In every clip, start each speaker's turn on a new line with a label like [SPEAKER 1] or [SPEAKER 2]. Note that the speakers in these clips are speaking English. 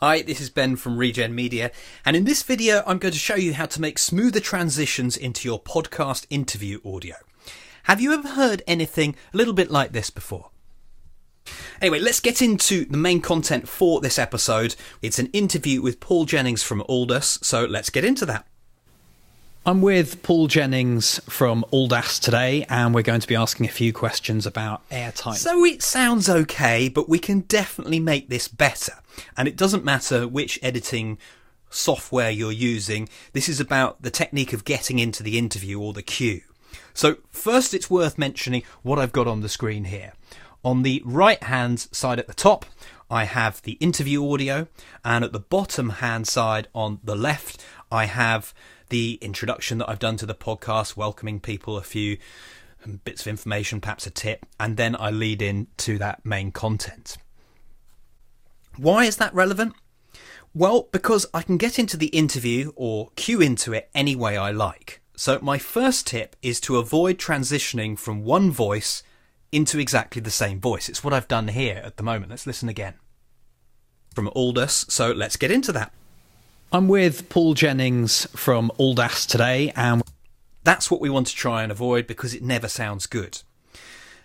[SPEAKER 1] Hi, this is Ben from Regen Media, and in this video I'm going to show you how to make smoother transitions into your podcast interview audio. Have you ever heard anything a little bit like this before? Anyway, let's get into the main content for this episode. It's an interview with Paul Jennings from Aldus, so let's get into that. I'm with Paul Jennings from Aldus today, and we're going to be asking a few questions about airtime. So it sounds okay, but we can definitely make this better. And it doesn't matter which editing software you're using. This is about the technique of getting into the interview or the queue. So first, it's worth mentioning what I've got on the screen here. On the right-hand side at the top, I have the interview audio, and at the bottom-hand side on the left, I have the introduction that I've done to the podcast, welcoming people, a few bits of information, perhaps a tip, and then I lead into that main content. Why is that relevant? Well, because I can get into the interview or queue into it any way I like. So my first tip is to avoid transitioning from one voice into exactly the same voice. It's what I've done here at the moment. Let's listen again. From Aldus, so let's get into that. I'm with Paul Jennings from Aldus today, and that's what we want to try and avoid because it never sounds good.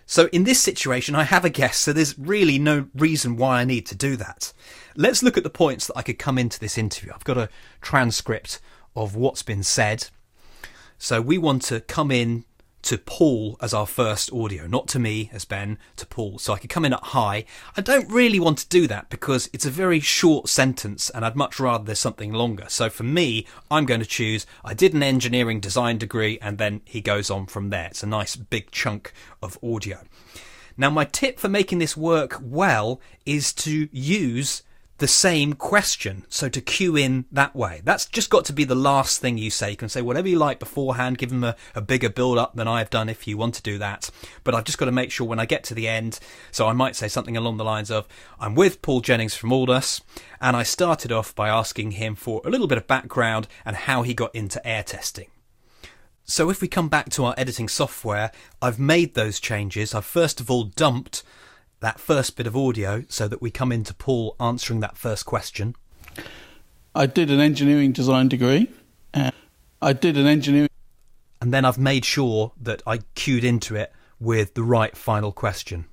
[SPEAKER 1] So in this situation, I have a guest, so there's really no reason why I need to do that. Let's look at the points that I could come into this interview. I've got a transcript of what's been said. So we want to come in to Paul as our first audio, not to me as Ben, to Paul. So I could come in at hi. I don't really want to do that because it's a very short sentence and I'd much rather there's something longer. So for me, I'm going to choose, I did an engineering design degree, and then he goes on from there. It's a nice big chunk of audio. Now my tip for making this work well is to use the same question, so to cue in that way. That's just got to be the last thing you say. You can say whatever you like beforehand, give them a bigger build-up than I've done if you want to do that. But I've just got to make sure when I get to the end, so I might say something along the lines of, I'm with Paul Jennings from Aldus, and I started off by asking him for a little bit of background and how he got into air testing. So if we come back to our editing software, I've made those changes. I've first of all dumped that first bit of audio so that we come into Paul answering that first question.
[SPEAKER 2] I did an engineering design degree. And
[SPEAKER 1] then I've made sure that I cued into it with the right final question.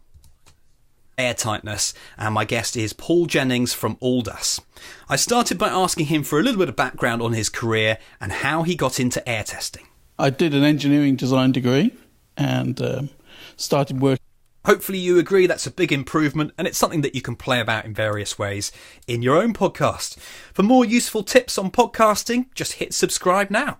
[SPEAKER 1] Airtightness, and my guest is Paul Jennings from Aldus. I started by asking him for a little bit of background on his career and how he got into air testing.
[SPEAKER 2] I did an engineering design degree and started working.
[SPEAKER 1] Hopefully you agree that's a big improvement, and it's something that you can play about in various ways in your own podcast. For more useful tips on podcasting, just hit subscribe now.